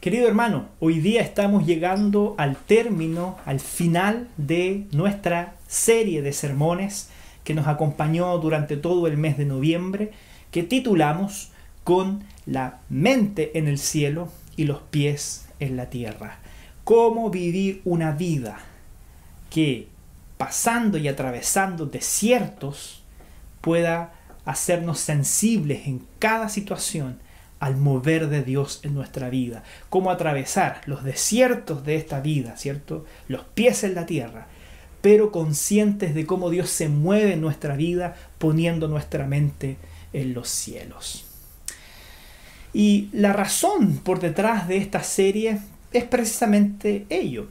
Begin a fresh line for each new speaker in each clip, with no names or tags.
Querido hermano, hoy día estamos llegando al término, al final de nuestra serie de sermones que nos acompañó durante todo el mes de noviembre, que titulamos Con la mente en el cielo y los pies en la tierra. Cómo vivir una vida que, pasando y atravesando desiertos, pueda hacernos sensibles en cada situación al mover de Dios en nuestra vida. Cómo atravesar los desiertos de esta vida, ¿cierto? Los pies en la tierra, pero conscientes de cómo Dios se mueve en nuestra vida, poniendo nuestra mente en los cielos. Y la razón por detrás de esta serie es precisamente ello,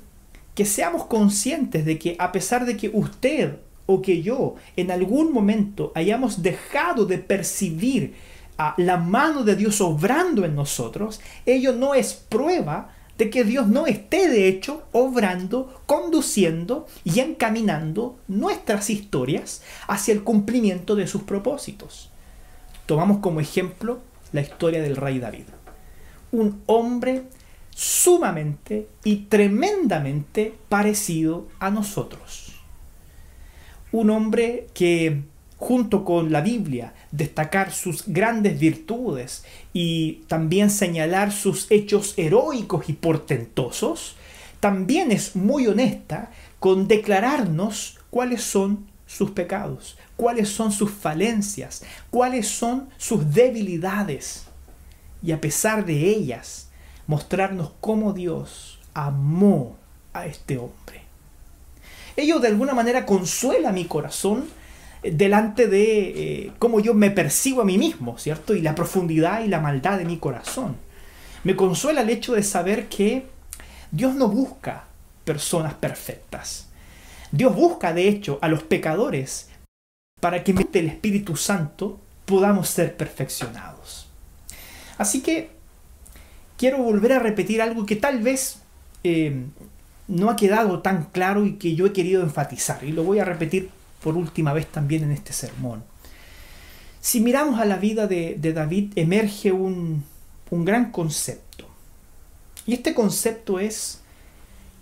que seamos conscientes de que a pesar de que usted o que yo en algún momento hayamos dejado de percibir la mano de Dios obrando en nosotros, ello no es prueba de que Dios no esté de hecho obrando, conduciendo y encaminando nuestras historias hacia el cumplimiento de sus propósitos. Tomamos como ejemplo la historia del rey David, un hombre sumamente y tremendamente parecido a nosotros. Un hombre que, junto con la Biblia, destacar sus grandes virtudes y también señalar sus hechos heroicos y portentosos, también es muy honesta con declararnos cuáles son sus pecados, cuáles son sus falencias, cuáles son sus debilidades. Y a pesar de ellas, mostrarnos cómo Dios amó a este hombre. Ello de alguna manera consuela mi corazón delante de cómo yo me percibo a mí mismo, ¿cierto? Y la profundidad y la maldad de mi corazón. Me consuela el hecho de saber que Dios no busca personas perfectas. Dios busca, de hecho, a los pecadores para que mediante el Espíritu Santo podamos ser perfeccionados. Así que quiero volver a repetir algo que tal vez no ha quedado tan claro y que yo he querido enfatizar. Y lo voy a repetir por última vez también en este sermón. Si miramos a la vida de David, emerge un gran concepto. Y este concepto es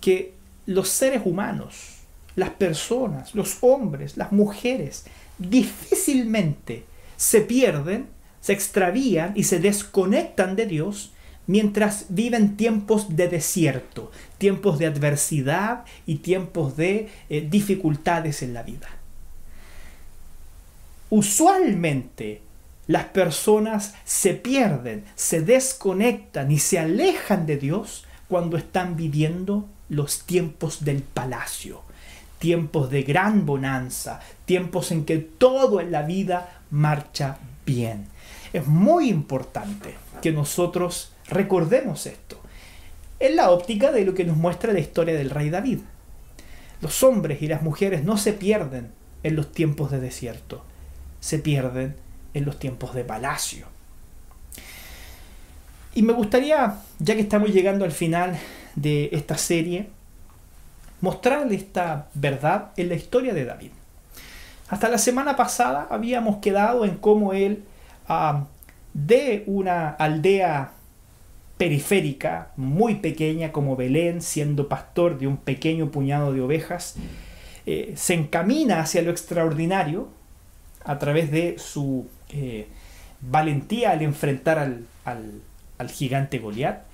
que los seres humanos, las personas, los hombres, las mujeres, difícilmente se pierden, se extravían y se desconectan de Dios mientras viven tiempos de desierto, tiempos de adversidad y tiempos de dificultades en la vida. Usualmente las personas se pierden, se desconectan y se alejan de Dios cuando están viviendo los tiempos del palacio, tiempos de gran bonanza, tiempos en que todo en la vida marcha bien. Es muy importante que nosotros recordemos esto en la óptica de lo que nos muestra la historia del rey David. Los hombres y las mujeres no se pierden en los tiempos de desierto, se pierden en los tiempos de palacio. Y me gustaría, ya que estamos llegando al final de esta serie, mostrarle esta verdad en la historia de David. Hasta la semana pasada habíamos quedado en cómo él, de una aldea periférica muy pequeña como Belén, siendo pastor de un pequeño puñado de ovejas, se encamina hacia lo extraordinario a través de su valentía al enfrentar al gigante Goliat,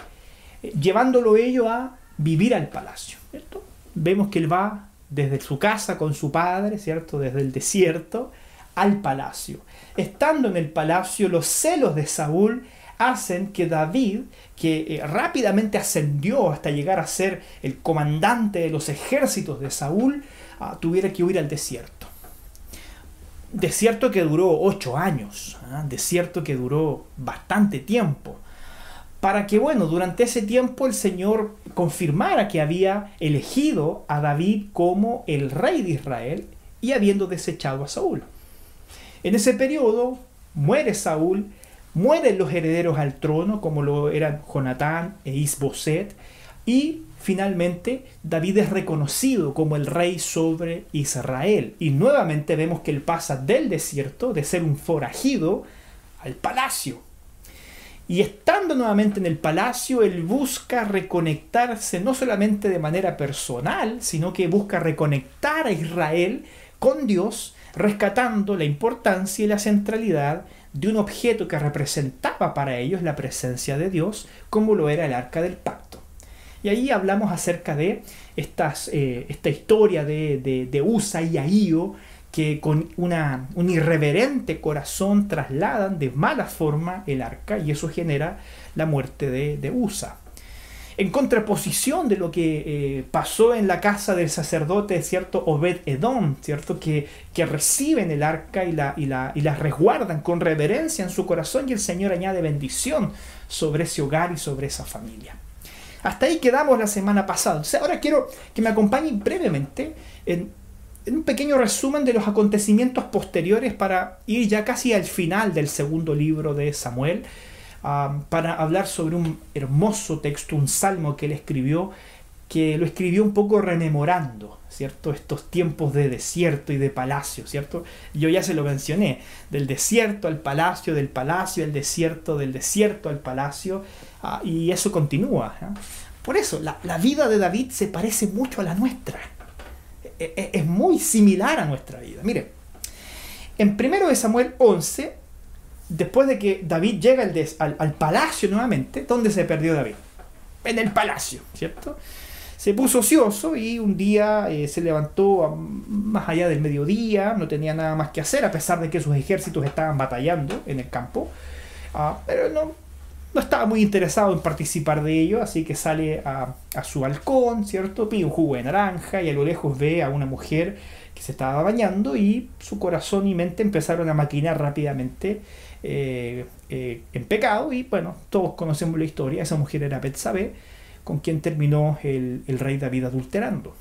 llevándolo ello a vivir al palacio, ¿cierto? Vemos que él va desde su casa con su padre, ¿cierto? Desde el desierto al palacio. Estando en el palacio, los celos de Saúl hacen que David, que rápidamente ascendió hasta llegar a ser el comandante de los ejércitos de Saúl, tuviera que huir al desierto. Desierto que duró 8 años, desierto que duró bastante tiempo, para que, durante ese tiempo el Señor confirmara que había elegido a David como el rey de Israel y habiendo desechado a Saúl. En ese periodo muere Saúl, mueren los herederos al trono, como lo eran Jonatán e Isboset, y finalmente David es reconocido como el rey sobre Israel. Y nuevamente vemos que él pasa del desierto, de ser un forajido, al palacio. Y estando nuevamente en el palacio, él busca reconectarse no solamente de manera personal, sino que busca reconectar a Israel con Dios, rescatando la importancia y la centralidad de un objeto que representaba para ellos la presencia de Dios, como lo era el Arca del Pacto. Y ahí hablamos acerca de esta historia de Usa y Ahío, que con un irreverente corazón trasladan de mala forma el arca, y eso genera la muerte de Usa. En contraposición de lo que pasó en la casa del sacerdote, ¿cierto? Obed-Edom, ¿cierto? Que reciben el arca y la resguardan con reverencia en su corazón, y el Señor añade bendición sobre ese hogar y sobre esa familia. Hasta ahí quedamos la semana pasada. Entonces, ahora quiero que me acompañen brevemente en un pequeño resumen de los acontecimientos posteriores para ir ya casi al final del segundo libro de Samuel, para hablar sobre un hermoso texto, un salmo que él escribió, que lo escribió un poco rememorando, ¿cierto? Estos tiempos de desierto y de palacio, ¿cierto? Yo ya se lo mencioné, del desierto al palacio, del palacio al desierto, del desierto al palacio, y eso continúa, ¿eh? Por eso, la vida de David se parece mucho a la nuestra. Es muy similar a nuestra vida. Mire, en 1 Samuel 11, después de que David llega al palacio nuevamente, ¿dónde se perdió David? En el palacio, ¿cierto? Se puso ocioso y un día se levantó más allá del mediodía, no tenía nada más que hacer, a pesar de que sus ejércitos estaban batallando en el campo, pero no estaba muy interesado en participar de ello, así que sale a su balcón, ¿cierto? Pide un jugo de naranja y a lo lejos ve a una mujer que se estaba bañando, y su corazón y mente empezaron a maquinar rápidamente en pecado, y bueno, todos conocemos la historia. Esa mujer era Betsabé, con quien terminó el rey David adulterando.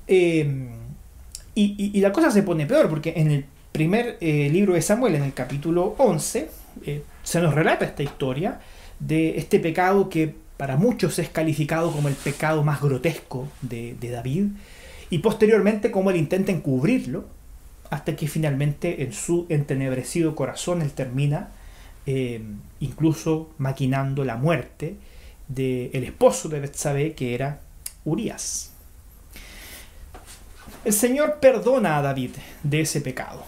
Y la cosa se pone peor, porque en el primer libro de Samuel, en el capítulo 11, se nos relata esta historia de este pecado que para muchos es calificado como el pecado más grotesco de David, y posteriormente cómo él intenta encubrirlo, hasta que finalmente en su entenebrecido corazón él termina incluso maquinando la muerte del esposo de Betsabé, que era Urías. El Señor perdona a David de ese pecado.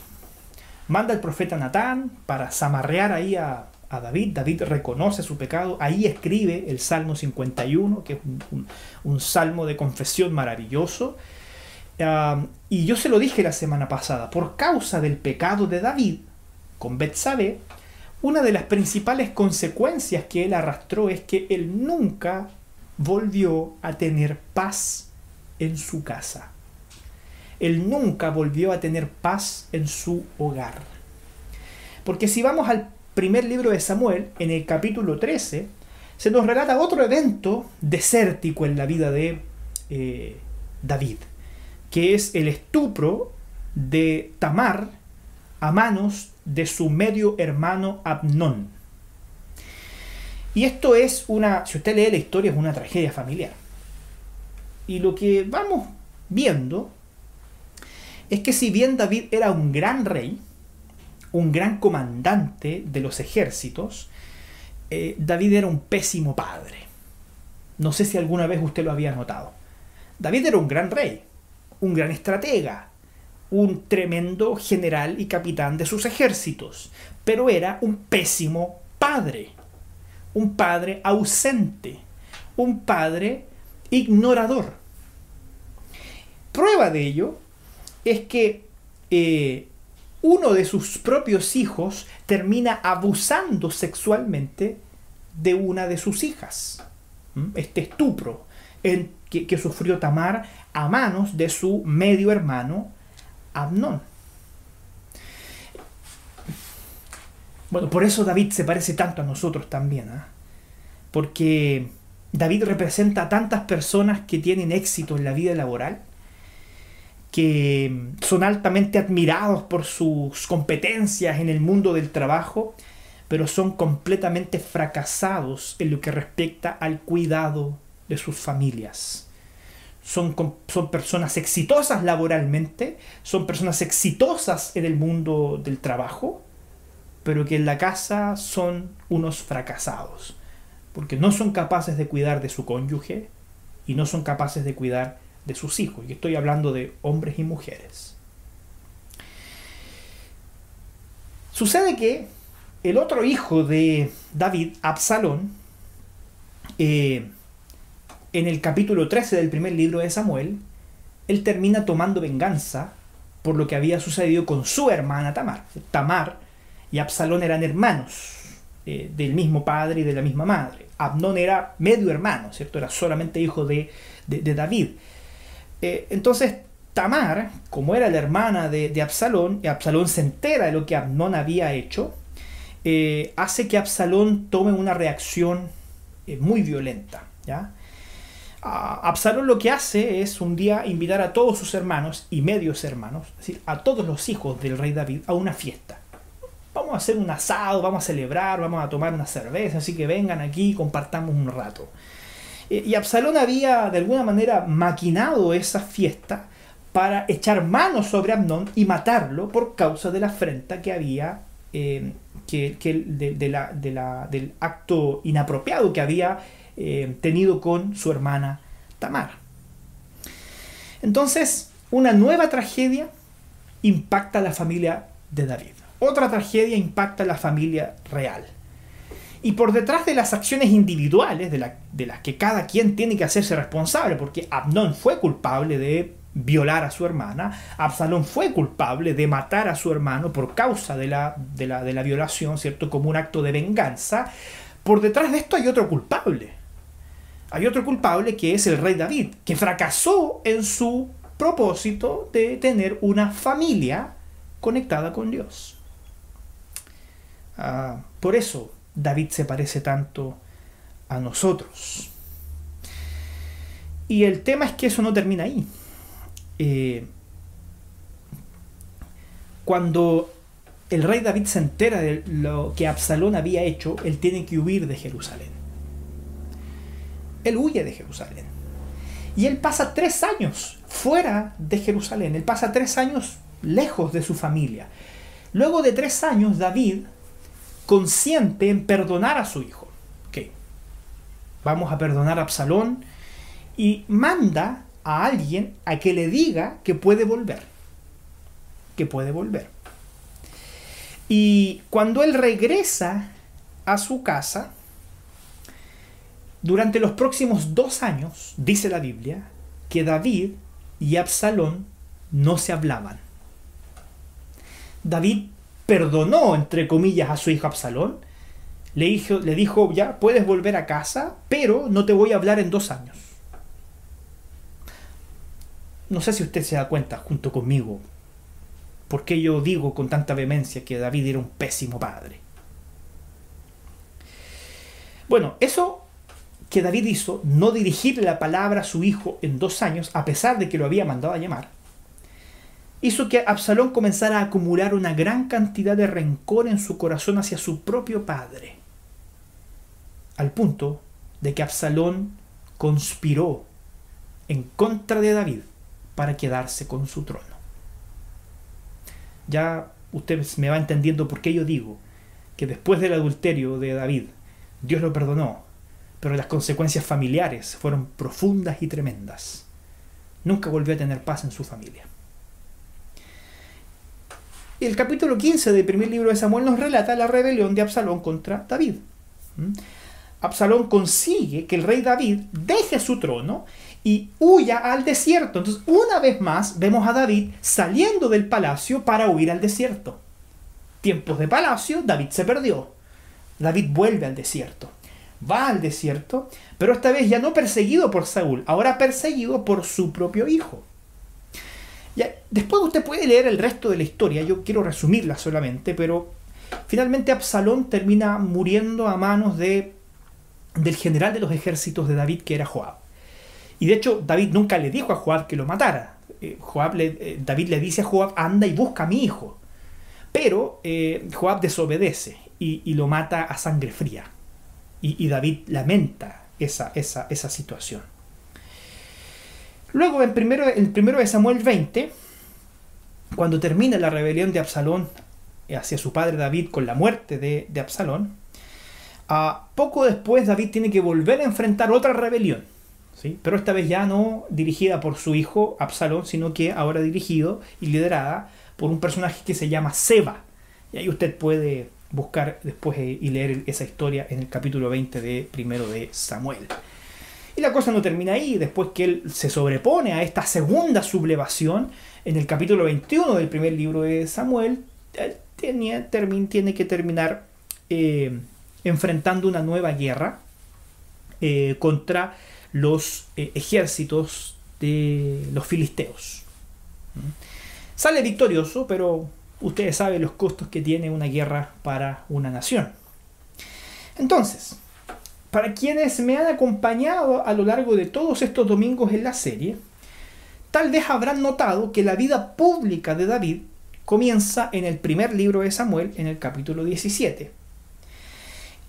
Manda al profeta Natán para zamarrear ahí a David. David reconoce su pecado. Ahí escribe el Salmo 51, que es un salmo de confesión maravilloso. Y yo se lo dije la semana pasada. Por causa del pecado de David con Betsabé, una de las principales consecuencias que él arrastró es que él nunca volvió a tener paz en su casa. Él nunca volvió a tener paz en su hogar. Porque si vamos al primer libro de Samuel, en el capítulo 13, se nos relata otro evento desértico en la vida de David, que es el estupro de Tamar a manos de su medio hermano Amnón. Y esto es si usted lee la historia, es una tragedia familiar. Y lo que vamos viendo es que si bien David era un gran rey, un gran comandante de los ejércitos, David era un pésimo padre. No sé si alguna vez usted lo había notado. David era un gran rey, un gran estratega, un tremendo general y capitán de sus ejércitos, pero era un pésimo padre, un padre ausente, un padre ignorador. Prueba de ello es que uno de sus propios hijos termina abusando sexualmente de una de sus hijas. Este estupro que sufrió Tamar a manos de su medio hermano Amnón. Bueno, por eso David se parece tanto a nosotros también, ¿eh? Porque David representa a tantas personas que tienen éxito en la vida laboral, que son altamente admirados por sus competencias en el mundo del trabajo, pero son completamente fracasados en lo que respecta al cuidado de sus familias. Son personas exitosas laboralmente, son personas exitosas en el mundo del trabajo, pero que en la casa son unos fracasados, porque no son capaces de cuidar de su cónyuge y no son capaces de cuidar de sus hijos. Y estoy hablando de hombres y mujeres. Sucede que el otro hijo de David, Absalón, en el capítulo 13 del primer libro de Samuel, él termina tomando venganza por lo que había sucedido con su hermana Tamar. Tamar y Absalón eran hermanos, del mismo padre y de la misma madre. Amnón era medio hermano, ¿cierto? Era solamente hijo de David. Entonces Tamar, como era la hermana de Absalón, y Absalón se entera de lo que Amnón había hecho, hace que Absalón tome una reacción muy violenta, ¿ya? Absalón lo que hace es un día invitar a todos sus hermanos y medios hermanos, es decir, a todos los hijos del rey David, a una fiesta. Vamos a hacer un asado, vamos a celebrar, vamos a tomar una cerveza, así que vengan aquí y compartamos un rato. Y Absalón había de alguna manera maquinado esa fiesta para echar mano sobre Amnón y matarlo por causa de la afrenta que había, del acto inapropiado que había tenido con su hermana Tamar. Entonces, una nueva tragedia impacta a la familia de David. Otra tragedia impacta a la familia real. Y por detrás de las acciones individuales, de las que cada quien tiene que hacerse responsable, porque Amnón fue culpable de violar a su hermana, Absalón fue culpable de matar a su hermano por causa de la violación, ¿cierto? Como un acto de venganza. Por detrás de esto hay otro culpable. Hay otro culpable que es el rey David, que fracasó en su propósito de tener una familia conectada con Dios. Por eso David se parece tanto a nosotros. Y el tema es que eso no termina ahí. Cuando el rey David se entera de lo que Absalón había hecho, él tiene que huir de Jerusalén. Él huye de Jerusalén. Y él pasa 3 años fuera de Jerusalén. Él pasa 3 años lejos de su familia. Luego de 3 años, David consiente en perdonar a su hijo. Okay. Vamos a perdonar a Absalón. Y manda a alguien a que le diga que puede volver. Que puede volver. Y cuando él regresa a su casa, durante los próximos 2 años, dice la Biblia, que David y Absalón no se hablaban. David perdonó, entre comillas, a su hijo Absalón. Le dijo, ya puedes volver a casa, pero no te voy a hablar en 2 años. No sé si usted se da cuenta, junto conmigo, por qué yo digo con tanta vehemencia que David era un pésimo padre. Bueno, eso que David hizo, no dirigirle la palabra a su hijo en 2 años, a pesar de que lo había mandado a llamar, hizo que Absalón comenzara a acumular una gran cantidad de rencor en su corazón hacia su propio padre, al punto de que Absalón conspiró en contra de David para quedarse con su trono. Ya usted me va entendiendo por qué yo digo que después del adulterio de David, Dios lo perdonó, pero las consecuencias familiares fueron profundas y tremendas. Nunca volvió a tener paz en su familia. Y el capítulo 15 del primer libro de Samuel nos relata la rebelión de Absalón contra David. Absalón consigue que el rey David deje su trono y huya al desierto. Entonces, una vez más, vemos a David saliendo del palacio para huir al desierto. Tiempos de palacio, David se perdió. David vuelve al desierto. Va al desierto, pero esta vez ya no perseguido por Saúl, ahora perseguido por su propio hijo. Ya, después usted puede leer el resto de la historia, yo quiero resumirla solamente, pero finalmente Absalón termina muriendo a manos del general de los ejércitos de David, que era Joab. Y de hecho, David nunca le dijo a Joab que lo matara. David le dice a Joab, anda y busca a mi hijo. Pero Joab desobedece y lo mata a sangre fría. Y David lamenta esa situación. Luego, en primero de Samuel 20, cuando termina la rebelión de Absalón hacia su padre David con la muerte de Absalón, poco después David tiene que volver a enfrentar otra rebelión, ¿sí? Pero esta vez ya no dirigida por su hijo Absalón, sino que ahora dirigido y liderada por un personaje que se llama Seba. Y ahí usted puede buscar después y leer esa historia en el capítulo 20 de primero de Samuel. Y la cosa no termina ahí. Después que él se sobrepone a esta segunda sublevación, en el capítulo 21 del primer libro de Samuel, tiene que terminar enfrentando una nueva guerra contra los ejércitos de los filisteos. Sale victorioso, pero ustedes saben los costos que tiene una guerra para una nación. Entonces, para quienes me han acompañado a lo largo de todos estos domingos en la serie, tal vez habrán notado que la vida pública de David comienza en el primer libro de Samuel, en el capítulo 17.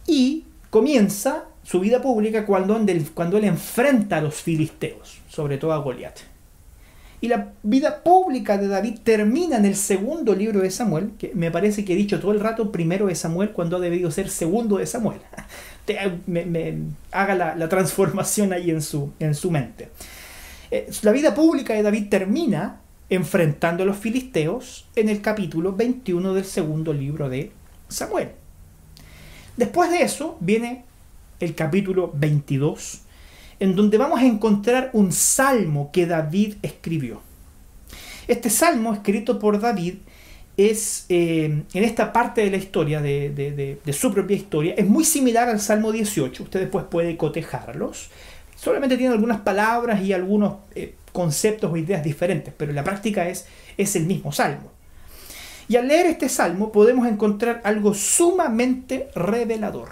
Y comienza su vida pública cuando él enfrenta a los filisteos, sobre todo a Goliat. Y la vida pública de David termina en el segundo libro de Samuel, que me parece que he dicho todo el rato primero de Samuel cuando ha debido ser segundo de Samuel. Haga la transformación ahí en su mente. La vida pública de David termina enfrentando a los filisteos en el capítulo 21 del segundo libro de Samuel. Después de eso viene el capítulo 22, en donde vamos a encontrar un salmo que David escribió. Este salmo escrito por David es, en esta parte de la historia, de su propia historia, es muy similar al Salmo 18. Usted después puede cotejarlos. Solamente tiene algunas palabras y algunos conceptos o ideas diferentes, pero en la práctica es el mismo salmo. Y al leer este salmo podemos encontrar algo sumamente revelador.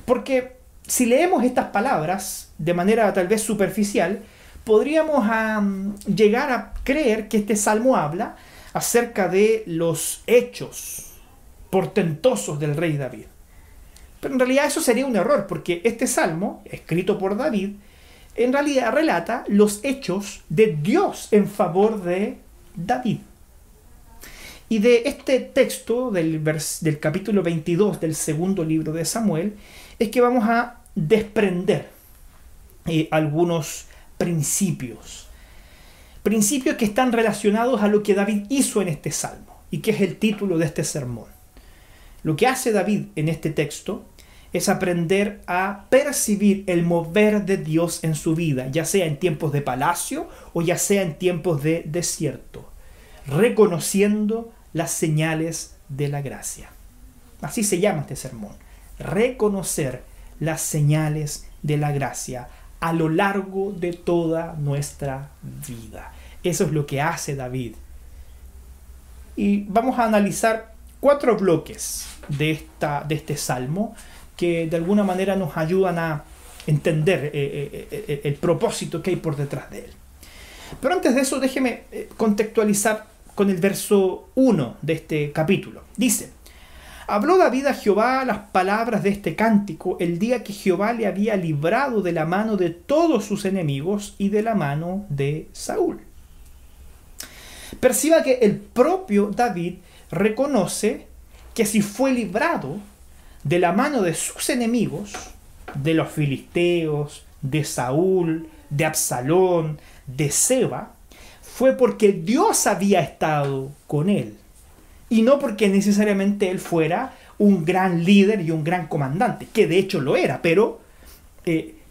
Porque si leemos estas palabras de manera tal vez superficial, podríamos llegar a creer que este salmo habla acerca de los hechos portentosos del rey David. Pero en realidad eso sería un error, porque este salmo, escrito por David, en realidad relata los hechos de Dios en favor de David. Y de este texto del capítulo 22 del segundo libro de Samuel es que vamos a desprender algunos principios. Principios que están relacionados a lo que David hizo en este salmo y que es el título de este sermón. Lo que hace David en este texto es aprender a percibir el mover de Dios en su vida, ya sea en tiempos de palacio o ya sea en tiempos de desierto, reconociendo las señales de la gracia. Así se llama este sermón. Reconocer las señales de la gracia a lo largo de toda nuestra vida. Eso es lo que hace David. Y vamos a analizar 4 bloques de este salmo que de alguna manera nos ayudan a entender el propósito que hay por detrás de él. Pero antes de eso, déjeme contextualizar con el verso 1 de este capítulo. Dice: habló David a Jehová las palabras de este cántico el día que Jehová le había librado de la mano de todos sus enemigos y de la mano de Saúl. Perciba que el propio David reconoce que si fue librado de la mano de sus enemigos, de los filisteos, de Saúl, de Absalón, de Seba, fue porque Dios había estado con él. Y no porque necesariamente él fuera un gran líder y un gran comandante, que de hecho lo era, pero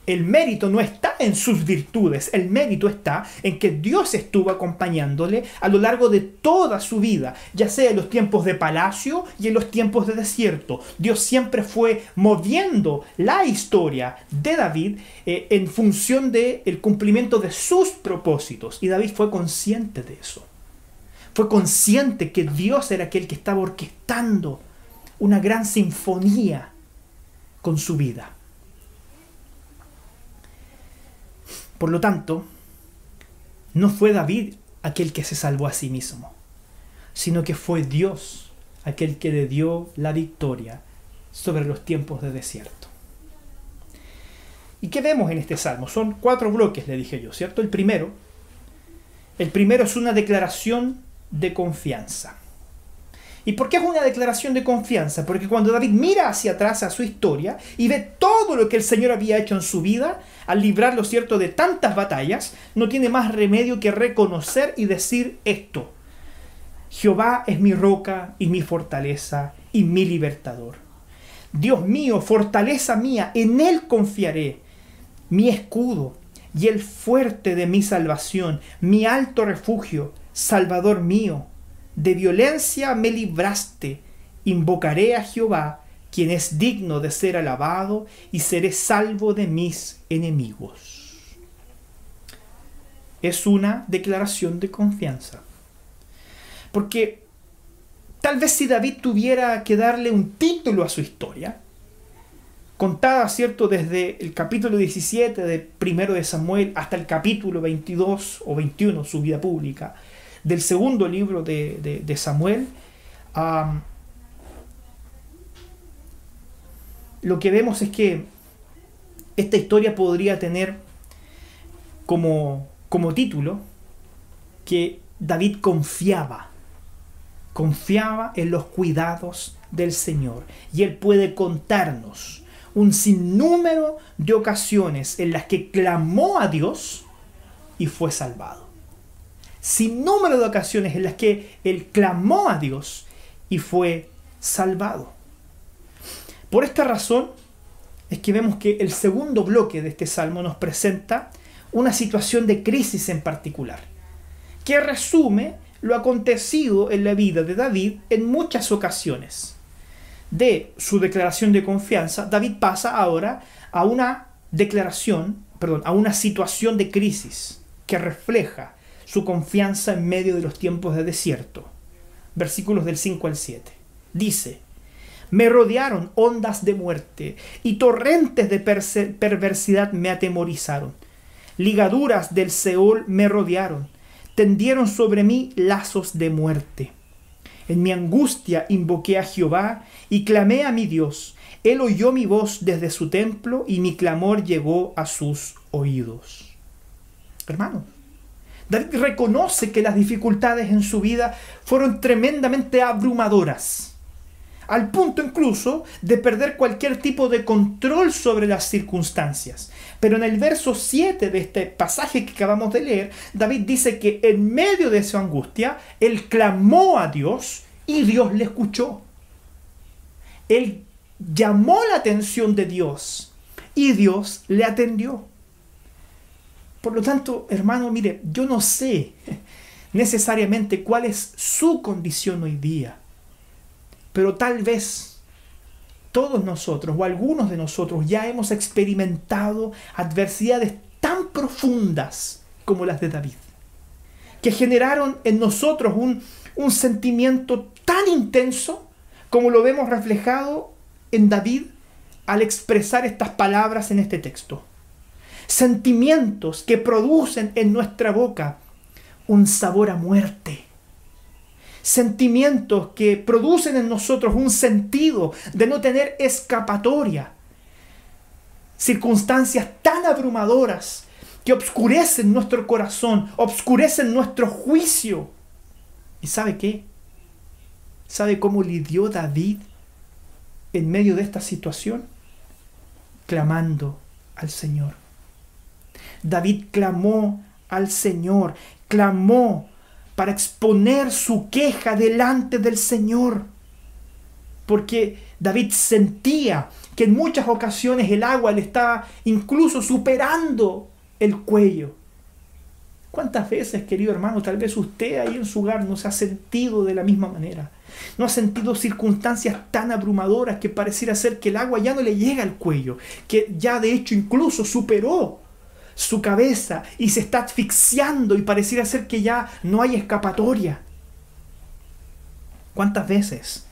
el mérito no está en sus virtudes, el mérito está en que Dios estuvo acompañándole a lo largo de toda su vida, ya sea en los tiempos de palacio y en los tiempos de desierto. Dios siempre fue moviendo la historia de David en función del cumplimiento de sus propósitos, y David fue consciente de eso. Fue consciente que Dios era aquel que estaba orquestando una gran sinfonía con su vida. Por lo tanto, no fue David aquel que se salvó a sí mismo, sino que fue Dios aquel que le dio la victoria sobre los tiempos de desierto. ¿Y qué vemos en este salmo? Son 4 bloques, le dije yo, ¿cierto? El primero es una declaración de confianza. ¿Y por qué es una declaración de confianza? Porque cuando David mira hacia atrás a su historia y ve todo lo que el Señor había hecho en su vida, al librarlo, cierto, de tantas batallas, no tiene más remedio que reconocer y decir esto: Jehová es mi roca y mi fortaleza y mi libertador. Dios mío, fortaleza mía, en Él confiaré, mi escudo y el fuerte de mi salvación, mi alto refugio, Salvador mío. De violencia me libraste, invocaré a Jehová, quien es digno de ser alabado, y seré salvo de mis enemigos. Es una declaración de confianza. Porque tal vez si David tuviera que darle un título a su historia, contada, ¿cierto?, desde el capítulo 17 de 1 de Samuel hasta el capítulo 22 o 21, su vida pública, del segundo libro de Samuel, lo que vemos es que esta historia podría tener como título que David confiaba en los cuidados del Señor. Y Él puede contarnos un sinnúmero de ocasiones en las que clamó a Dios y fue salvado. Sin número de ocasiones en las que Él clamó a Dios y fue salvado. Por esta razón es que vemos que el segundo bloque de este salmo nos presenta una situación de crisis en particular, que resume lo acontecido en la vida de David en muchas ocasiones. De su declaración de confianza, David pasa ahora a una situación de crisis que refleja su confianza en medio de los tiempos de desierto. Versículos del 5 al 7. Dice: me rodearon ondas de muerte y torrentes de perversidad me atemorizaron. Ligaduras del Seol me rodearon, tendieron sobre mí lazos de muerte. En mi angustia invoqué a Jehová y clamé a mi Dios. Él oyó mi voz desde su templo y mi clamor llegó a sus oídos. Hermanos, David reconoce que las dificultades en su vida fueron tremendamente abrumadoras, al punto incluso de perder cualquier tipo de control sobre las circunstancias. Pero en el verso 7 de este pasaje que acabamos de leer, David dice que en medio de esa angustia, él clamó a Dios y Dios le escuchó. Él llamó la atención de Dios y Dios le atendió. Por lo tanto, hermano, mire, yo no sé necesariamente cuál es su condición hoy día, pero tal vez todos nosotros o algunos de nosotros ya hemos experimentado adversidades tan profundas como las de David, que generaron en nosotros un sentimiento tan intenso como lo vemos reflejado en David al expresar estas palabras en este texto. Sentimientos que producen en nuestra boca un sabor a muerte. Sentimientos que producen en nosotros un sentido de no tener escapatoria. Circunstancias tan abrumadoras que obscurecen nuestro corazón, obscurecen nuestro juicio. ¿Y sabe qué? ¿Sabe cómo lidió David en medio de esta situación? Clamando al Señor. David clamó al Señor, clamó para exponer su queja delante del Señor. Porque David sentía que en muchas ocasiones el agua le estaba incluso superando el cuello. ¿Cuántas veces, querido hermano, tal vez usted ahí en su hogar no se ha sentido de la misma manera? No ha sentido circunstancias tan abrumadoras que pareciera ser que el agua ya no le llega al cuello, que ya de hecho incluso superó su cabeza y se está asfixiando y pareciera ser que ya no hay escapatoria. ¿Cuántas veces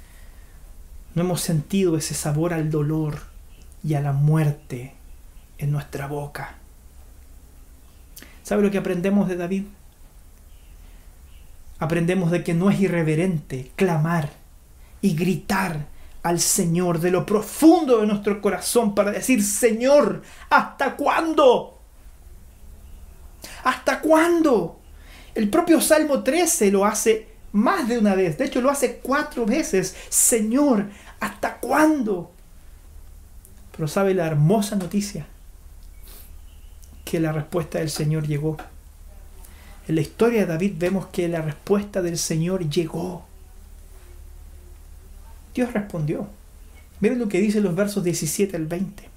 no hemos sentido ese sabor al dolor y a la muerte en nuestra boca? ¿Sabe lo que aprendemos de David? Aprendemos de que no es irreverente clamar y gritar al Señor de lo profundo de nuestro corazón para decir: Señor, ¿hasta cuándo? ¿Hasta cuándo? El propio Salmo 13 lo hace más de una vez. De hecho, lo hace 4 veces. Señor, ¿hasta cuándo? Pero ¿sabe la hermosa noticia? Que la respuesta del Señor llegó. En la historia de David vemos que la respuesta del Señor llegó. Dios respondió. Miren lo que dice los versos 17 al 20.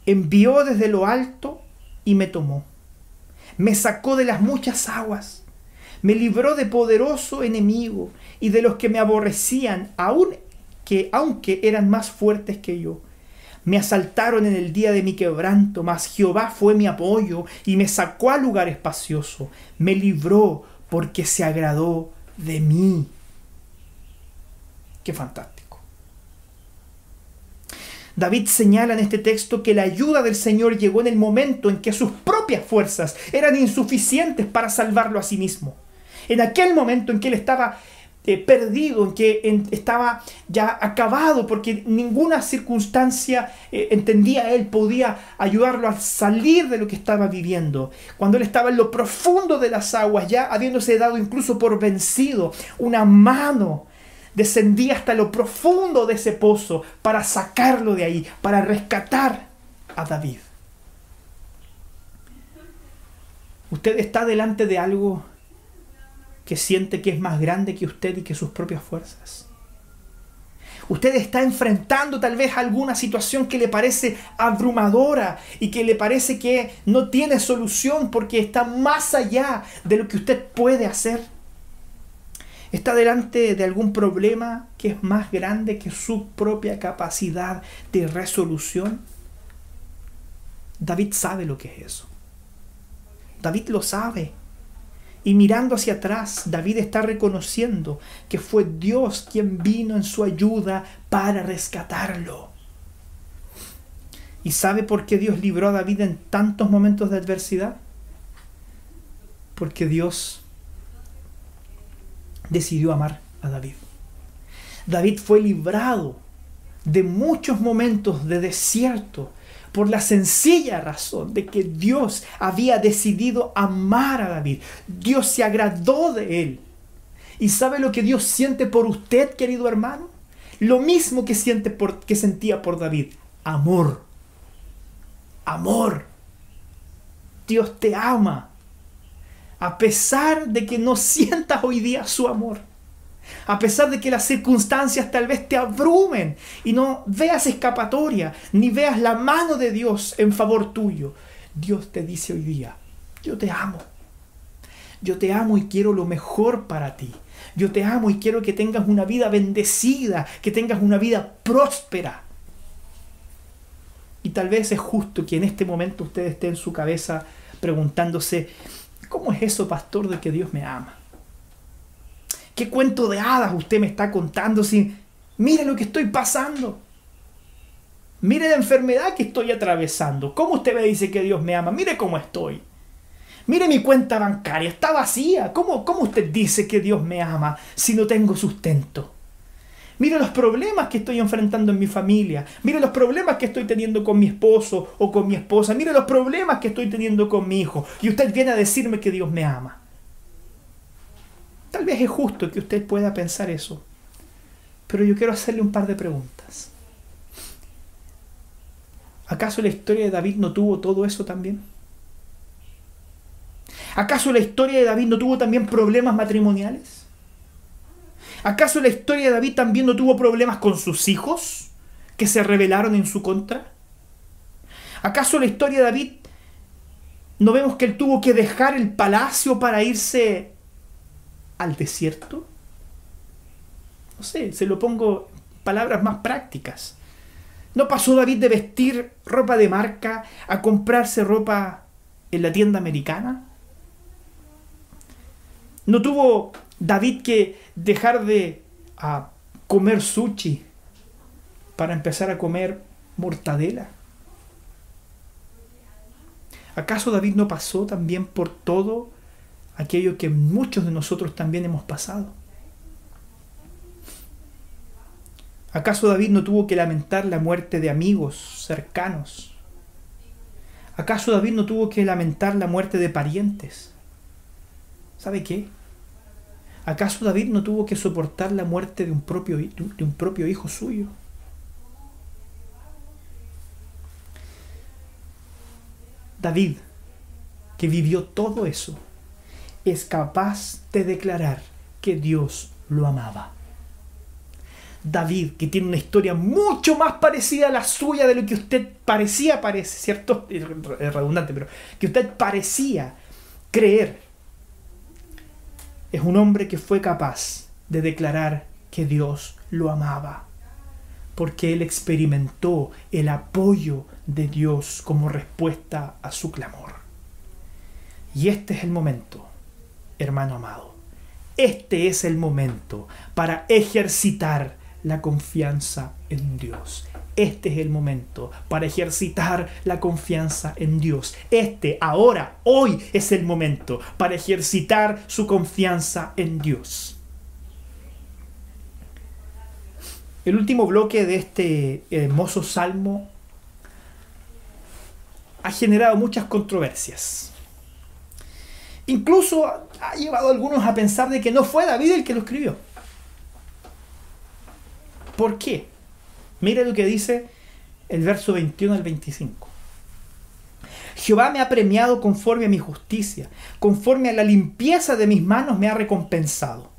Envió desde lo alto y me tomó. Me sacó de las muchas aguas. Me libró de poderoso enemigo y de los que me aborrecían, aunque eran más fuertes que yo. Me asaltaron en el día de mi quebranto, mas Jehová fue mi apoyo y me sacó a lugar espacioso. Me libró porque se agradó de mí. Qué fantástico. David señala en este texto que la ayuda del Señor llegó en el momento en que sus propias fuerzas eran insuficientes para salvarlo a sí mismo. En aquel momento en que él estaba perdido, en que estaba ya acabado, porque ninguna circunstancia, entendía él, podía ayudarlo a salir de lo que estaba viviendo. Cuando él estaba en lo profundo de las aguas, ya habiéndose dado incluso por vencido, una mano descendía hasta lo profundo de ese pozo para sacarlo de ahí, para rescatar a David. Usted está delante de algo que siente que es más grande que usted y que sus propias fuerzas. Usted está enfrentando tal vez alguna situación que le parece abrumadora y que le parece que no tiene solución porque está más allá de lo que usted puede hacer. Está delante de algún problema que es más grande que su propia capacidad de resolución. David sabe lo que es eso. David lo sabe. Y mirando hacia atrás, David está reconociendo que fue Dios quien vino en su ayuda para rescatarlo. ¿Y sabe por qué Dios libró a David en tantos momentos de adversidad? Porque Dios decidió amar a David. David fue librado de muchos momentos de desierto por la sencilla razón de que Dios había decidido amar a David. Dios se agradó de él. ¿Y sabe lo que Dios siente por usted, querido hermano? Lo mismo que sentía por David. Amor. Amor. Dios te ama. A pesar de que no sientas hoy día su amor. A pesar de que las circunstancias tal vez te abrumen y no veas escapatoria, ni veas la mano de Dios en favor tuyo. Dios te dice hoy día, yo te amo. Yo te amo y quiero lo mejor para ti. Yo te amo y quiero que tengas una vida bendecida, que tengas una vida próspera. Y tal vez es justo que en este momento usted esté en su cabeza preguntándose, ¿cómo es eso, pastor, de que Dios me ama? ¿Qué cuento de hadas usted me está contando? Mire lo que estoy pasando. Mire la enfermedad que estoy atravesando. ¿Cómo usted me dice que Dios me ama? Mire cómo estoy. Mire mi cuenta bancaria, está vacía. ¿Cómo usted dice que Dios me ama si no tengo sustento? Mire los problemas que estoy enfrentando en mi familia. Mire los problemas que estoy teniendo con mi esposo o con mi esposa. Mire los problemas que estoy teniendo con mi hijo. Y usted viene a decirme que Dios me ama. Tal vez es justo que usted pueda pensar eso. Pero yo quiero hacerle un par de preguntas. ¿Acaso la historia de David no tuvo todo eso también? ¿Acaso la historia de David no tuvo también problemas matrimoniales? ¿Acaso la historia de David también no tuvo problemas con sus hijos que se rebelaron en su contra? ¿Acaso la historia de David no vemos que él tuvo que dejar el palacio para irse al desierto? No sé, se lo pongo en palabras más prácticas. ¿No pasó David de vestir ropa de marca a comprarse ropa en la tienda americana? ¿No tuvo David que dejar de comer sushi para empezar a comer mortadela? ¿Acaso David no pasó también por todo aquello que muchos de nosotros también hemos pasado? ¿Acaso David no tuvo que lamentar la muerte de amigos cercanos? ¿Acaso David no tuvo que lamentar la muerte de parientes? ¿Sabe qué? ¿Acaso David no tuvo que soportar la muerte de un propio hijo suyo? David, que vivió todo eso, es capaz de declarar que Dios lo amaba. David, que tiene una historia mucho más parecida a la suya de lo que usted parece, ¿cierto? Es redundante, pero que usted parecía creer. Es un hombre que fue capaz de declarar que Dios lo amaba, porque él experimentó el apoyo de Dios como respuesta a su clamor. Y este es el momento, hermano amado. Este es el momento para ejercitar la confianza en Dios. Este es el momento para ejercitar la confianza en Dios. Hoy es el momento para ejercitar su confianza en Dios. El último bloque de este hermoso salmo ha generado muchas controversias. Incluso ha llevado a algunos a pensar de que no fue David el que lo escribió. ¿Por qué? Mira lo que dice el verso 21 al 25. Jehová me ha premiado conforme a mi justicia, conforme a la limpieza de mis manos me ha recompensado.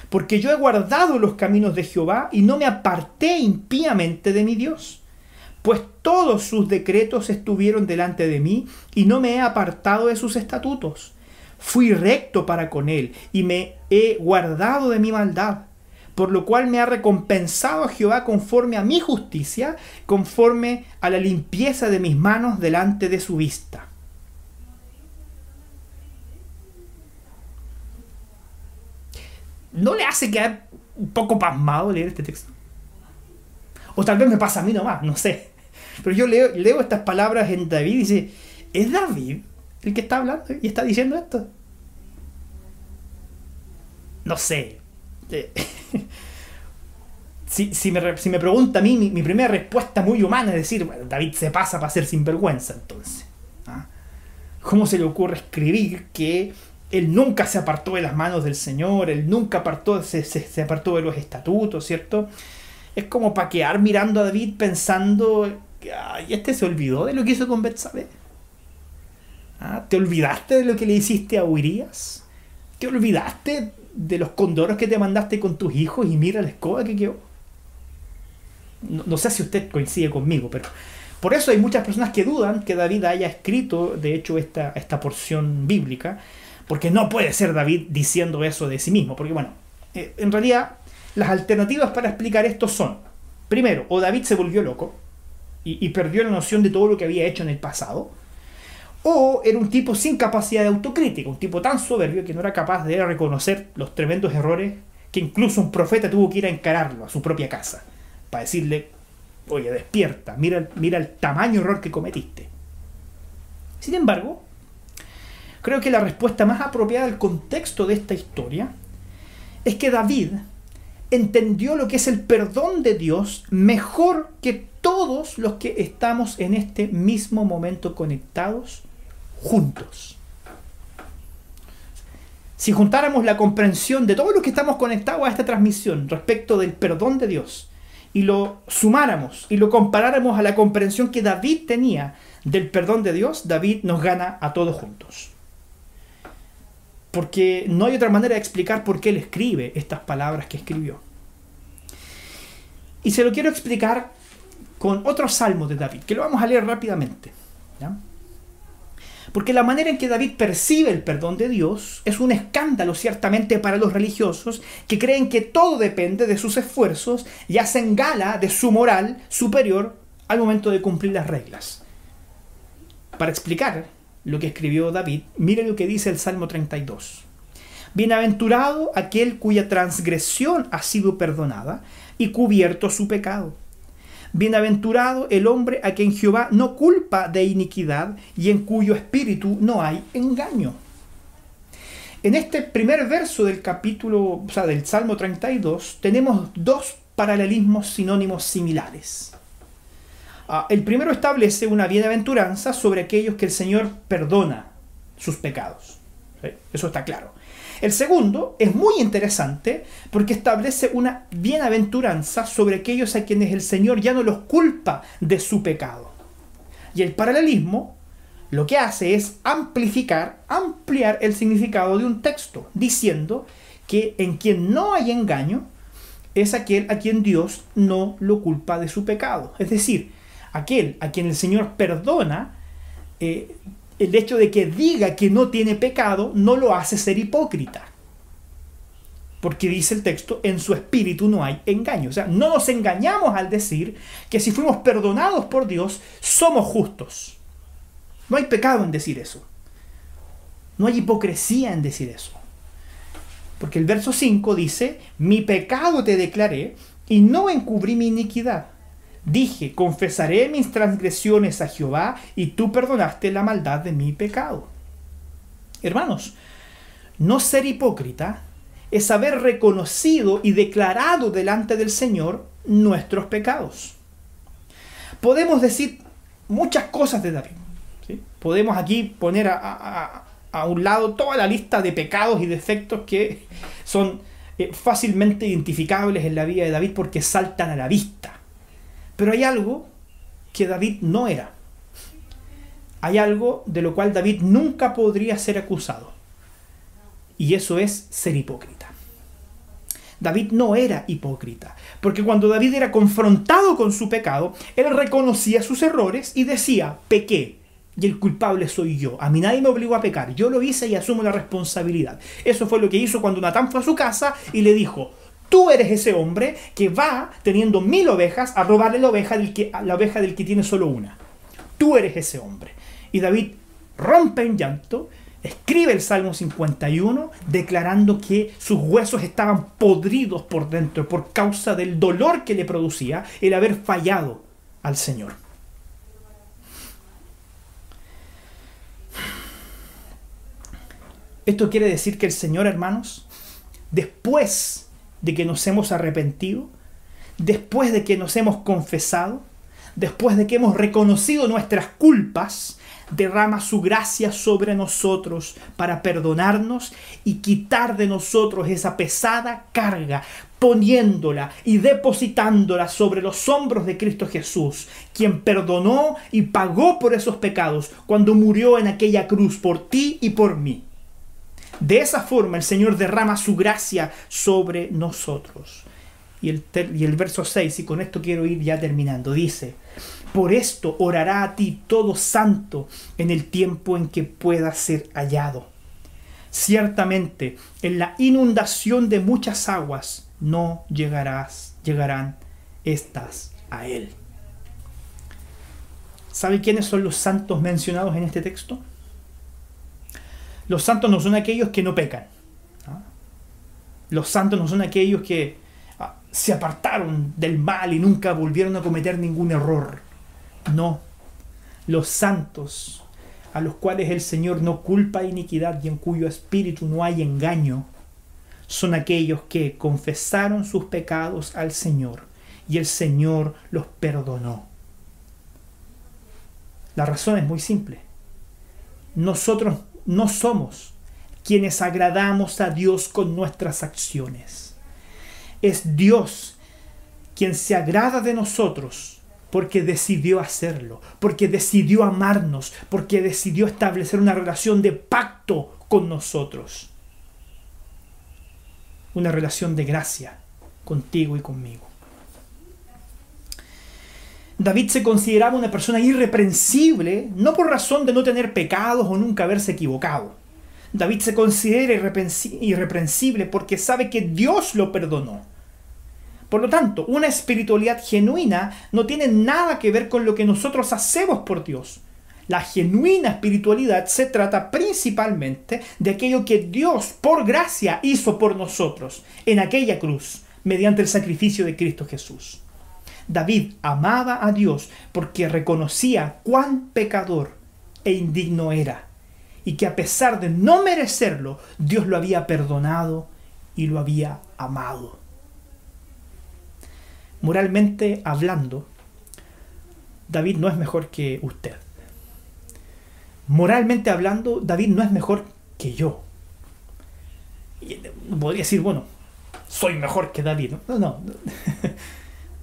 Porque yo he guardado los caminos de Jehová y no me aparté impíamente de mi Dios. Pues todos sus decretos estuvieron delante de mí y no me he apartado de sus estatutos. Fui recto para con él y me he guardado de mi maldad. Por lo cual me ha recompensado Jehová conforme a mi justicia, conforme a la limpieza de mis manos delante de su vista. ¿No le hace quedar un poco pasmado leer este texto? O tal vez me pasa a mí nomás, no sé. Pero yo leo estas palabras en David y dice, ¿es David el que está hablando y está diciendo esto? No sé. Si me pregunta a mí, mi primera respuesta muy humana es decir, bueno, David se pasa para ser sinvergüenza entonces. ¿Ah? ¿Cómo se le ocurre escribir que él nunca se apartó de las manos del Señor, él nunca se apartó de los estatutos, ¿cierto? Es como para quedar mirando a David pensando, ay, este se olvidó de lo que hizo con Betsabé. ¿Ah? ¿Te olvidaste de lo que le hiciste a Urías? ¿Te olvidaste de los condoros que te mandaste con tus hijos y mira la escoba que quedó? No sé si usted coincide conmigo, pero por eso hay muchas personas que dudan que David haya escrito, de hecho, esta porción bíblica, porque no puede ser David diciendo eso de sí mismo, porque bueno, en realidad las alternativas para explicar esto son, primero, o David se volvió loco y perdió la noción de todo lo que había hecho en el pasado, o era un tipo sin capacidad de autocrítica, un tipo tan soberbio que no era capaz de reconocer los tremendos errores que incluso un profeta tuvo que ir a encararlo a su propia casa para decirle, oye, despierta, mira el tamaño error que cometiste. Sin embargo, creo que la respuesta más apropiada al contexto de esta historia es que David entendió lo que es el perdón de Dios mejor que todos los que estamos en este mismo momento conectados juntos. Si juntáramos la comprensión de todos los que estamos conectados a esta transmisión respecto del perdón de Dios y lo sumáramos y lo comparáramos a la comprensión que David tenía del perdón de Dios, David nos gana a todos juntos. Porque no hay otra manera de explicar por qué él escribe estas palabras que escribió. Y se lo quiero explicar con otro salmo de David, que lo vamos a leer rápidamente, ¿ya? Porque la manera en que David percibe el perdón de Dios es un escándalo ciertamente para los religiosos que creen que todo depende de sus esfuerzos y hacen gala de su moral superior al momento de cumplir las reglas. Para explicar lo que escribió David, mire lo que dice el Salmo 32. Bienaventurado aquel cuya transgresión ha sido perdonada y cubierto su pecado. Bienaventurado el hombre a quien Jehová no culpa de iniquidad y en cuyo espíritu no hay engaño. En este primer verso del del Salmo 32 tenemos dos paralelismos sinónimos similares. El primero establece una bienaventuranza sobre aquellos que el Señor perdona sus pecados. ¿Sí? Eso está claro. El segundo es muy interesante porque establece una bienaventuranza sobre aquellos a quienes el Señor ya no los culpa de su pecado. Y el paralelismo lo que hace es ampliar el significado de un texto, diciendo que en quien no hay engaño es aquel a quien Dios no lo culpa de su pecado. Es decir, aquel a quien el Señor perdona, el hecho de que diga que no tiene pecado no lo hace ser hipócrita. Porque dice el texto, en su espíritu no hay engaño. O sea, no nos engañamos al decir que si fuimos perdonados por Dios, somos justos. No hay pecado en decir eso. No hay hipocresía en decir eso. Porque el verso 5 dice, mi pecado te declaré y no encubrí mi iniquidad. Dije, confesaré mis transgresiones a Jehová y tú perdonaste la maldad de mi pecado. Hermanos, no ser hipócrita es haber reconocido y declarado delante del Señor nuestros pecados. Podemos decir muchas cosas de David, ¿sí? Podemos aquí poner a un lado toda la lista de pecados y defectos que son fácilmente identificables en la vida de David porque saltan a la vista. Pero hay algo que David no era. Hay algo de lo cual David nunca podría ser acusado. Y eso es ser hipócrita. David no era hipócrita, porque cuando David era confrontado con su pecado, él reconocía sus errores y decía, pequé, y el culpable soy yo. A mí nadie me obligó a pecar, yo lo hice y asumo la responsabilidad. Eso fue lo que hizo cuando Natán fue a su casa y le dijo, tú eres ese hombre que va teniendo 1000 ovejas a robarle la oveja del que tiene solo una. Tú eres ese hombre. Y David rompe en llanto, escribe el Salmo 51 declarando que sus huesos estaban podridos por dentro por causa del dolor que le producía el haber fallado al Señor. Esto quiere decir que el Señor, hermanos, después de que nos hemos arrepentido, después de que nos hemos confesado, después de que hemos reconocido nuestras culpas, derrama su gracia sobre nosotros para perdonarnos y quitar de nosotros esa pesada carga, poniéndola y depositándola sobre los hombros de Cristo Jesús, quien perdonó y pagó por esos pecados cuando murió en aquella cruz por ti y por mí. De esa forma el Señor derrama su gracia sobre nosotros. Y el verso 6, y con esto quiero ir ya terminando, dice, por esto orará a ti todo santo en el tiempo en que pueda ser hallado. Ciertamente, en la inundación de muchas aguas no llegarán estas a él. ¿Sabe quiénes son los santos mencionados en este texto? Los santos no son aquellos que no pecan. Los santos no son aquellos que se apartaron del mal y nunca volvieron a cometer ningún error. No. Los santos, a los cuales el Señor no culpa iniquidad y en cuyo espíritu no hay engaño, son aquellos que confesaron sus pecados al Señor y el Señor los perdonó. La razón es muy simple. Nosotros no somos quienes agradamos a Dios con nuestras acciones. Es Dios quien se agrada de nosotros porque decidió hacerlo, porque decidió amarnos, porque decidió establecer una relación de pacto con nosotros. Una relación de gracia contigo y conmigo. David se consideraba una persona irreprensible, no por razón de no tener pecados o nunca haberse equivocado. David se considera irreprensible porque sabe que Dios lo perdonó. Por lo tanto, una espiritualidad genuina no tiene nada que ver con lo que nosotros hacemos por Dios. La genuina espiritualidad se trata principalmente de aquello que Dios, por gracia, hizo por nosotros en aquella cruz, mediante el sacrificio de Cristo Jesús. David amaba a Dios porque reconocía cuán pecador e indigno era y que a pesar de no merecerlo, Dios lo había perdonado y lo había amado. Moralmente hablando, David no es mejor que usted. Moralmente hablando, David no es mejor que yo. podría decir, bueno, soy mejor que David. No.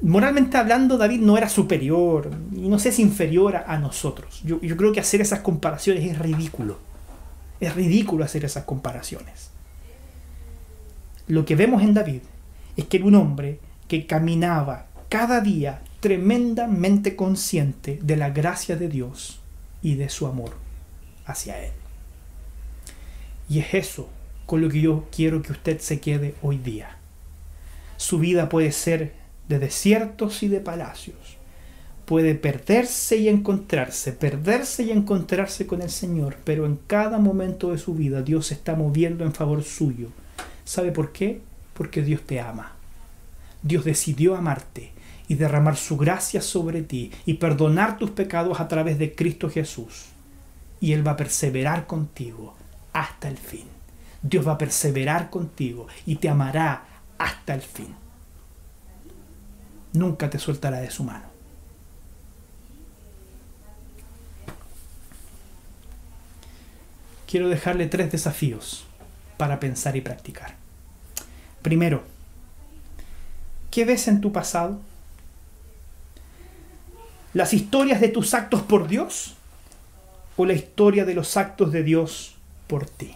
Moralmente hablando, David no era superior, y no sé si inferior a nosotros. Yo creo que hacer esas comparaciones es ridículo. Es ridículo hacer esas comparaciones. Lo que vemos en David es que era un hombre que caminaba cada día tremendamente consciente de la gracia de Dios y de su amor hacia Él. Y es eso con lo que yo quiero que usted se quede hoy día. Su vida puede ser de desiertos y de palacios. Puede perderse y encontrarse con el Señor, pero en cada momento de su vida Dios se está moviendo en favor suyo. ¿Sabe por qué? Porque Dios te ama. Dios decidió amarte y derramar su gracia sobre ti y perdonar tus pecados a través de Cristo Jesús. Y Él va a perseverar contigo hasta el fin. Dios va a perseverar contigo y te amará hasta el fin. Nunca te soltará de su mano. Quiero dejarle 3 desafíos para pensar y practicar. Primero, ¿qué ves en tu pasado? ¿Las historias de tus actos por Dios o la historia de los actos de Dios por ti?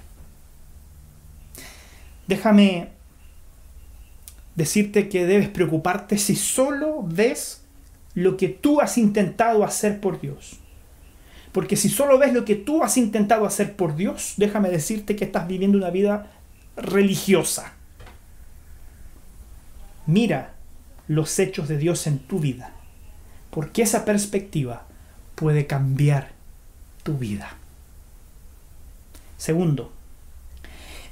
Déjame decirte que debes preocuparte si solo ves lo que tú has intentado hacer por Dios. Porque si solo ves lo que tú has intentado hacer por Dios, déjame decirte que estás viviendo una vida religiosa. Mira los hechos de Dios en tu vida, porque esa perspectiva puede cambiar tu vida. Segundo,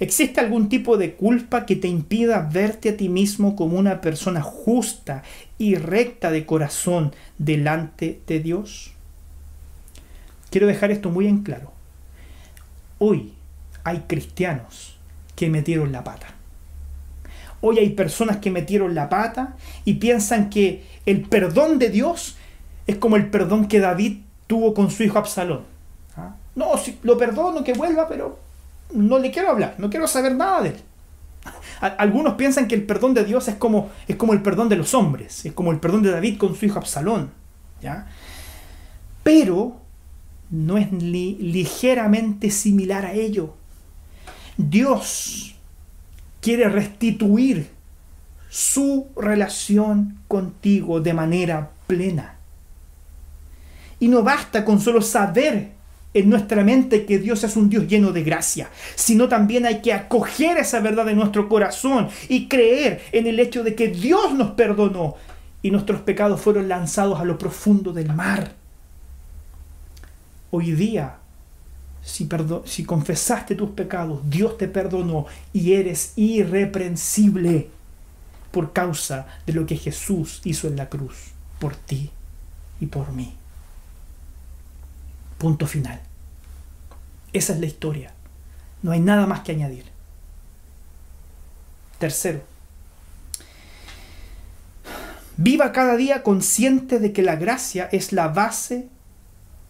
¿existe algún tipo de culpa que te impida verte a ti mismo como una persona justa y recta de corazón delante de Dios? Quiero dejar esto muy en claro. Hoy hay cristianos que metieron la pata. Hoy hay personas que metieron la pata y piensan que el perdón de Dios es como el perdón que David tuvo con su hijo Absalón. ¿Ah? No, si lo perdono, que vuelva, pero no le quiero hablar, no quiero saber nada de él. Algunos piensan que el perdón de Dios es como el perdón de los hombres, es como el perdón de David con su hijo Absalón. ¿Ya? Pero no es ligeramente similar a ello. Dios quiere restituir su relación contigo de manera plena. Y no basta con solo saber en nuestra mente que Dios es un Dios lleno de gracia, sino también hay que acoger esa verdad en nuestro corazón y creer en el hecho de que Dios nos perdonó y nuestros pecados fueron lanzados a lo profundo del mar. Hoy día, si confesaste tus pecados, Dios te perdonó y eres irreprensible por causa de lo que Jesús hizo en la cruz, por ti y por mí. Punto final. Esa es la historia. No hay nada más que añadir. Tercero, viva cada día consciente de que la gracia es la base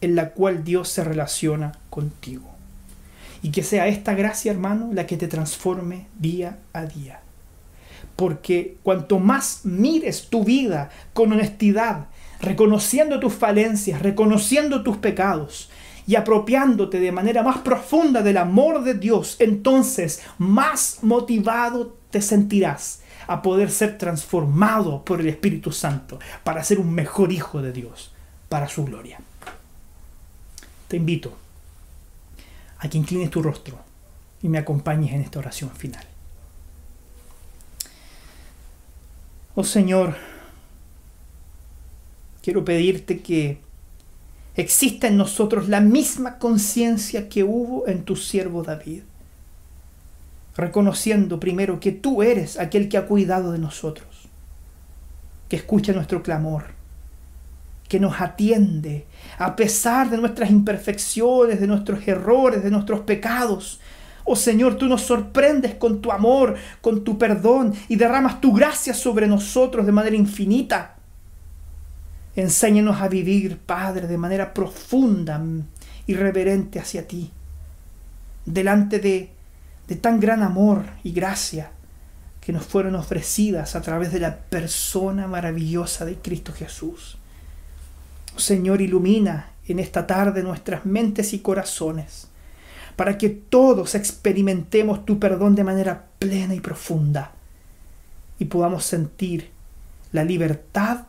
en la cual Dios se relaciona contigo. Y que sea esta gracia, hermano, la que te transforme día a día. Porque cuanto más mires tu vida con honestidad, reconociendo tus falencias, reconociendo tus pecados y apropiándote de manera más profunda del amor de Dios, entonces más motivado te sentirás a poder ser transformado por el Espíritu Santo para ser un mejor hijo de Dios, para su gloria. Te invito a que inclines tu rostro y me acompañes en esta oración final. Oh Señor, quiero pedirte que exista en nosotros la misma conciencia que hubo en tu siervo David, reconociendo primero que tú eres aquel que ha cuidado de nosotros, que escucha nuestro clamor, que nos atiende a pesar de nuestras imperfecciones, de nuestros errores, de nuestros pecados. Oh Señor, tú nos sorprendes con tu amor, con tu perdón y derramas tu gracia sobre nosotros de manera infinita. Enséñanos a vivir, Padre, de manera profunda y reverente hacia ti, delante de tan gran amor y gracia que nos fueron ofrecidas a través de la persona maravillosa de Cristo Jesús. Señor, ilumina en esta tarde nuestras mentes y corazones, para que todos experimentemos tu perdón de manera plena y profunda y podamos sentir la libertad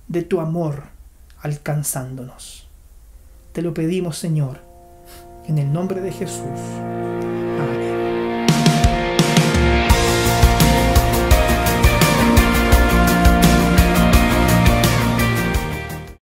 de tu amor alcanzándonos. Te lo pedimos, Señor, en el nombre de Jesús.